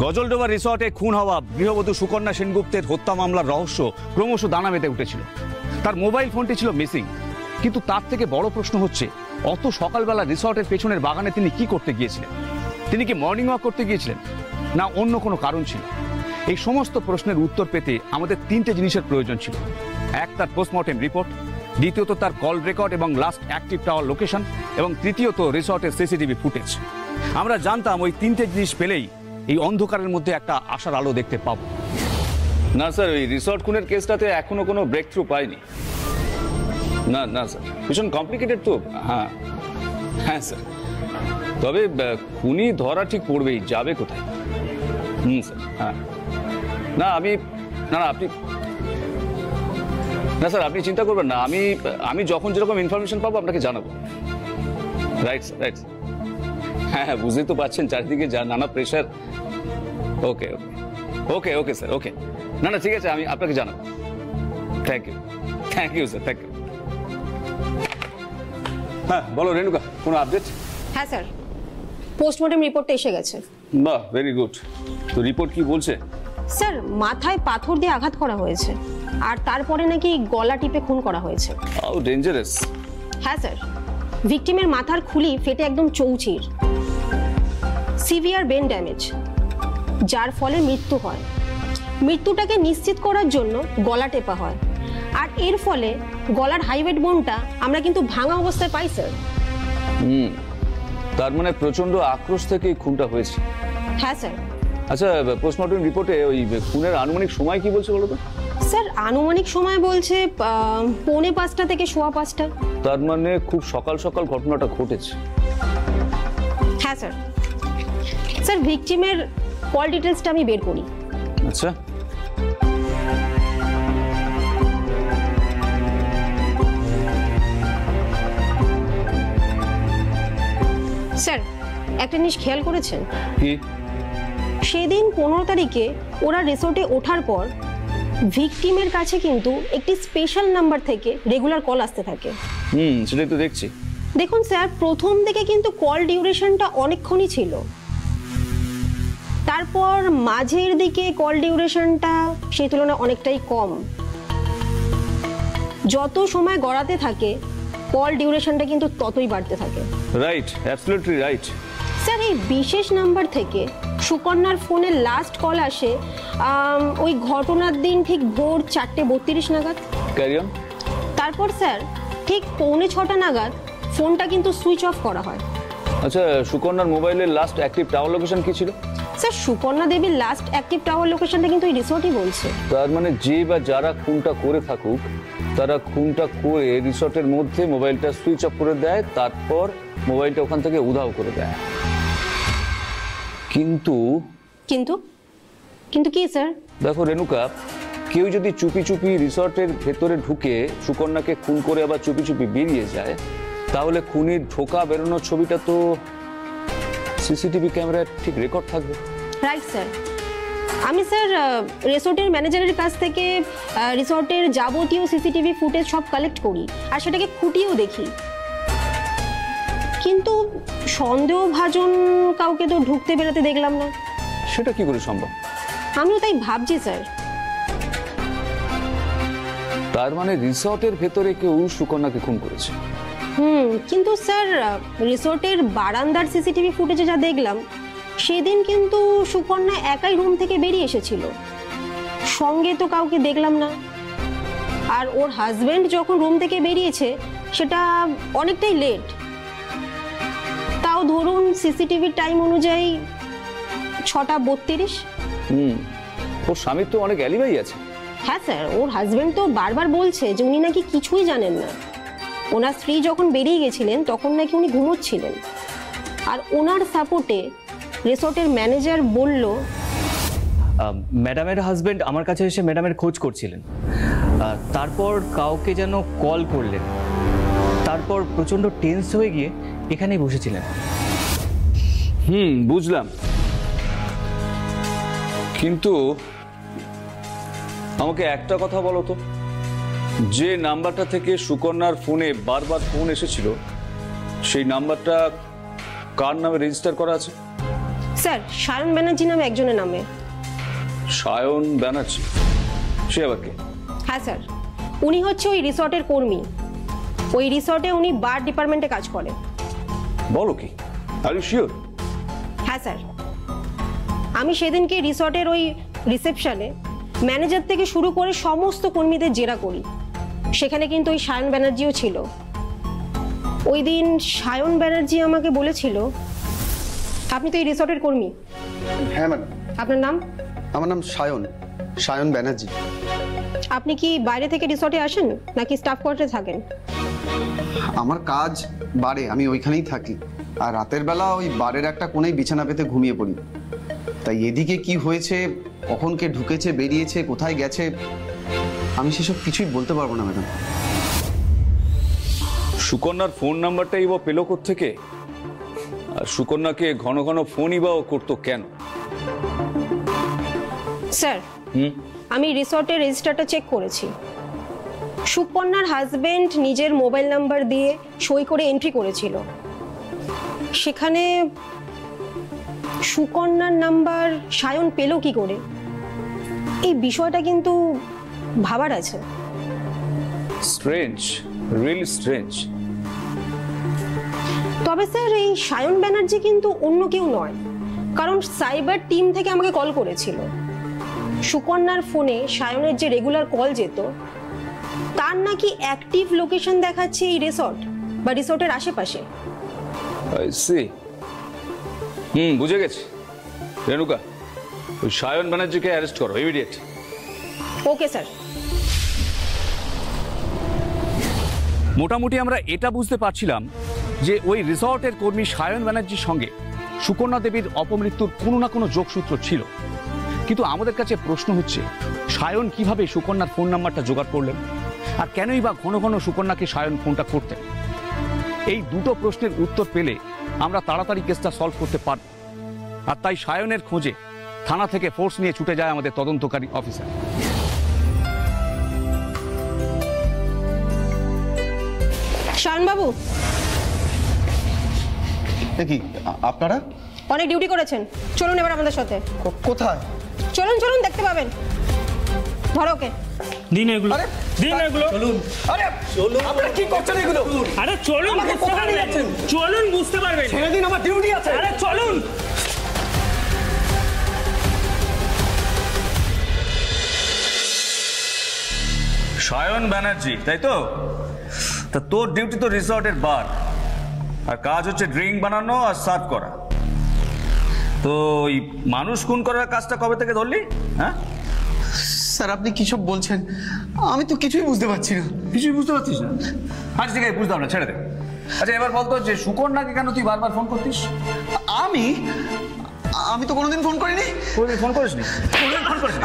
গজলডোবা রিসর্টে খুন হওয়া গৃহবধূ সুকন্যা সেনগুপ্তের হত্যা মামলার রহস্য ক্রমশ দানা বেঁধে উঠেছিল। তার মোবাইল ফোনটি ছিল মিসিং, কিন্তু তার থেকে বড় প্রশ্ন হচ্ছে অত সকালবেলা রিসর্টের পেছনের বাগানে তিনি কি করতে গিয়েছিলেন? তিনি কি মর্নিং ওয়াক করতে গিয়েছিলেন, না অন্য কোনো কারণ ছিল? এই সমস্ত প্রশ্নের উত্তর পেতে আমাদের তিনটে জিনিসের প্রয়োজন ছিল। এক, তার পোস্টমর্টেম রিপোর্ট; দ্বিতীয়ত, তার কল রেকর্ড এবং লাস্ট অ্যাক্টিভ টাওয়ার লোকেশন; এবং তৃতীয়ত, রিসর্টের সিসিটিভি ফুটেজ। আমরা জানতাম ওই তিনটে জিনিস পেলেই এই অন্ধকারের মধ্যে একটা আশার আলো দেখতে পাবো। না স্যার, ওই রিসর্ট খুনের কেসটাতে এখনো কোনো ব্রেক থ্রু পাইনি। না না স্যার, ভীষণ কমপ্লিকেটেড তো। হ্যাঁ হ্যাঁ স্যার, তবে খুনি ধরা ঠিক পড়বেই, যাবে কোথায়? স্যার হ্যাঁ। না আপনি না স্যার, আপনি চিন্তা করবেন না। আমি যখন যেরকম ইনফরমেশন পাবো আপনাকে জানাবো। Right sir, right. হ্যাঁ হ্যাঁ, বুঝতেই তো পারছেন চারিদিকে যা নানা প্রেশার। ওকে ওকে ওকে ওকে স্যার, ওকে। না না ঠিক আছে, আমি আপনাকে জানাবো। Thank you sir, thank you. হ্যাঁ বলো রেণুকা, কোনো আপডেট? হ্যাঁ স্যার, পোস্টমর্টেম রিপোর্টটা এসে গেছে। বাহ, ভেরি গুড। তো রিপোর্ট কি বলছে? স্যার, মাথায় পাথর দিয়ে আঘাত করা হয়েছে, আর তারপরে নাকি গলা টিপে খুন করা হয়েছে। How dangerous. হ্যাঁ স্যার, ভিকটিমের মাথার খুলি ফেটে একদম চৌচির, সিভিয়ার ব্রেন ড্যামেজ, যার ফলে মৃত্যু হয়। মৃত্যুটাকে নিশ্চিত করার জন্য গলা টেপা হয়, আর এর ফলে গলার হাইওয়েট বোনটা আমরা কিন্তু ভাঙা অবস্থায় পাই স্যার। তার মানে প্রচন্ড আক্রোশ থেকে খুনটা হয়েছে। হ্যাঁ স্যার। আচ্ছা, পোস্টমর্টম রিপোর্টে ওই খুনের আনুমানিক সময় কি বলছে বলো তো? স্যার, আনুমানিক সময় বলছে 4:45 থেকে 5:15। তার মানে খুব সকাল সকাল ঘটনাটা ঘটেছে। হ্যাঁ স্যার। স্যার, ভিকটিমের কল ডিটেইলসটা আমি বের করি। আচ্ছা। স্যার, একটা জিনিস খেয়াল করেছেন? কি? সেদিন 15 তারিখে ওরা রিসোর্টে ওঠার পর ভিকটিমের কাছে কিন্তু একটি স্পেশাল নাম্বার থেকে রেগুলার কল আসতে থাকে। সেটাই তো দেখছি। দেখুন স্যার, প্রথম দিকে কিন্তু কল ডিউরেশনটা অনেকক্ষণই ছিল, তারপর মাঝের দিকে কল ডিউরেশনটা সেই তুলনায় অনেকটাই কম। যত সময় গড়াতে থাকে কল ডিউরেশনটা কিন্তু ততই বাড়তে থাকে। Right, absolutely right. স্যার, এই বিশেষ নাম্বার থেকে সুকন্যার ফোনে লাস্ট কল আসে ওই ঘটনার দিন ঠিক ভোর 4:32 নাগাদ। Carry on. তারপর স্যার ঠিক 5:45 নাগাদ ফোনটা কিন্তু সুইচ অফ করা হয়। আচ্ছা, সুকন্যার মোবাইলের লাস্ট অ্যাক্টিভ টাওয়ার লোকেশন কি ছিল? স্যার, সুকন্যা দেবীর লাস্ট অ্যাক্টিভ টাওয়ার লোকেশনটা কিন্তু এই রিসর্টই বলছে। তার মানে যে বা যারা খুনটা করে থাকুক, তারা খুনটা করে রিসর্টের মধ্যে মোবাইলটা সুইচ অফ করে দেয়, তারপর মোবাইলটা ওখান থেকে উধাও করে দেয়। কিন্তু কিন্তু কিন্তু কি স্যার? দেখো রেণুকা, কেউ যদি চুপি চুপি রিসর্টের ভেতরে ঢুকে সুকন্যাকে খুন করে আবার চুপি চুপি বেরিয়ে যায়, তাহলে খুনির ঢোকা বেরোনোর ছবিটা তো সিসিটিভি ক্যামেরায় ঠিক রেকর্ড থাকবে। Right sir. আমি স্যার রিসর্টের ম্যানেজারের কাছ থেকে রিসর্টের যাবতীয় সিসিটিভি ফুটেজ সব কালেক্ট করি, আর সেটাকে খুঁটিয়েও দেখি, কিন্তু সন্দেহভাজন কাউকে তো ঢুকতে বেরোতে দেখলাম না। সেটা কি করে সম্ভব? আমিও তাই ভাবছি স্যার। তার মানে রিসর্টের ভেতরে কেউ সুকন্যাকে খুন করেছে। কিন্তু স্যার রিসর্টের বারান্দার সিসিটিভি ফুটেজে যা দেখলাম, সেদিন কিন্তু সুকন্যা একাই রুম থেকে বেরিয়ে এসেছিল, সঙ্গে তো কাউকে দেখলাম না। আর ওর হাজবেন্ড যখন রুম থেকে বেরিয়েছে সেটা অনেকটাই লেট, তাও ধরুন সিসিটিভি টাইম অনুযায়ী 6:32। ওর স্বামীর তো অনেক অ্যালিবাই আছে। হ্যাঁ স্যার, ওর হাজবেন্ড তো বারবার বলছে যে উনি নাকি কিছুই জানেন না। ওনার স্ত্রী যখন বেরিয়ে গেছিলেন তখন নাকি উনি ঘুমোচ্ছিলেন, আর ওনার সাপোর্টে রিসর্টের ম্যানেজার বলল ম্যাডামের হাজবেন্ড আমার কাছে এসে ম্যাডামের খোঁজ করছিলেন, তারপর কাউকে যেন কল করলেন, তারপর প্রচন্ড টেন্স হয়ে গিয়ে এখানেই বসেছিলেন। বুঝলাম, কিন্তু আমাকে একটা কথা বলো তো, যে নাম্বারটা থেকে সুকন্যার ফোনে বারবার ফোন এসেছিল, সেই নাম্বারটা কার নামে রেজিস্টার করা আছে? স্যার সায়ন ব্যানার্জি নামে একজনের নামে। সায়ন ব্যানার্জি? সে আবার কে? হ্যাঁ স্যার, উনি হচ্ছে ওই রিসর্টের কর্মী। ওই রিসর্টে উনি বার ডিপার্টমেন্টে কাজ করেন। বলো কি, আর ইউ শিওর? হ্যাঁ স্যার, আমি সেদিনকে রিসর্টের ওই রিসেপশনে ম্যানেজার থেকে শুরু করে সমস্ত কর্মীদের জেরা করি। সেখানে কিন্তু ওই সায়ন ব্যানার্জিও ছিল। ওই দিন সায়ন ব্যানার্জি আমাকে বলেছিল, আপনি তো এই রিসর্টের কর্মী। হ্যাঁ ম্যাডাম। আপনার নাম? আমার নাম সায়ন ব্যানার্জি। আপনি কি বাইরে থেকে রিসর্টে আসেন নাকি স্টাফ কোয়ার্টারে থাকেন? আমার কাজ বারে, আমি ওইখানেই থাকি। আর রাতের বেলা ওই বারের একটা কোণেই বিছানা পেতে ঘুমিয়ে পড়ি। তাই এদিকে কি হয়েছে, কখন কে ঢুকেছে বেরিয়েছে কোথায় গেছে, আমি সেসব কিছুই বলতে পারবো না ম্যাডাম। সুকন্যার ফোন নাম্বারটাই বা পেলো কোত্থেকে? আর সুকন্যাকে ঘন ঘন ফোনই বা ও করতো কেন? স্যার, আমি রিসর্টের রেজিস্টারটা চেক করেছি। সুকন্যার হাজবেন্ড নিজের মোবাইল নাম্বার দিয়ে সই করে এন্ট্রি করেছিল। সেখানে সুকন্যার নাম্বার সায়ন পেল কি করে, এই বিষয়টা কিন্তু ভাবার আছে। Strange, really strange. তবে স্যার এই সায়ন ব্যানার্জি কিন্তু অন্য কেউ নয়, কারণ সাইবার টিম থেকে আমাকে কল করেছিল। সুকন্যার ফোনে সায়নের যে রেগুলার কল যেত, তার নাকি অ্যাক্টিভ লোকেশন দেখাচ্ছে এই রিসর্ট বা রিসর্টের আশেপাশে। I see. বুঝে গেছি। রেণুকা, ওই সায়ন ব্যানার্জিকে অ্যারেস্ট করো ইমিডিয়েট। Okay sir. মোটামুটি আমরা এটা বুঝতে পারছিলাম যে ওই রিসর্টের কর্মী সায়ন ব্যানার্জির সঙ্গে সুকন্যা দেবীর অপমৃত্যুর কোনো না কোনো যোগসূত্র ছিল। কিন্তু আমাদের কাছে প্রশ্ন হচ্ছে, সায়ন কিভাবে সুকন্যার ফোন নাম্বারটা জোগাড় করলেন, আর কেনই বা ঘন ঘন সুকন্যাকে সায়ন ফোনটা করতেন? এই দুটো প্রশ্নের উত্তর পেলে আমরা তাড়াতাড়ি কেসটা সলভ করতে পারব। আর তাই সায়নের খোঁজে থানা থেকে ফোর্স নিয়ে ছুটে যায় আমাদের তদন্তকারী অফিসার। সায়ন বাবু, কি আপনারা অনেক ডিউটি করেছেন, চলুন এবার আমাদের সাথে। কোথায়? চলুন চলুন, দেখতে পাবেন। ধরো ওকে। দিন এগুলো, দিন এগুলো। চলুন। আরে চলুন, আপনারা কি করছেন এগুলো? আরে চলুন, বুঝতে পারবেন। চলুন, বুঝতে পারবেন। ছেড়ে দিন, আমার ডিউটি আছে। আরে চলুন। সায়ন ব্যানার্জি, তাই তো? তা তোর ডিউটি তো রিসর্টের বার, আর কাজ হচ্ছে ড্রিঙ্ক বানানো আর সার্ভ করা। তো ওই মানুষ খুন করার কাজটা কবে থেকে ধরলি? হ্যাঁ স্যার, আপনি কি সব বলছেন? আমি তো কিছুই বুঝতে পারছি না। কিছুই বুঝতে পারছিস না? আচ্ছা ঠিক আছে, বুঝতাম না, ছেড়ে দে। আচ্ছা এবার বলতো যে সুকন্যাকে কেন তুই বারবার ফোন করতিস? আমি তো কোনোদিন ফোন করিনি। কোনোদিন ফোন করিসনি? ফোন করিসনি?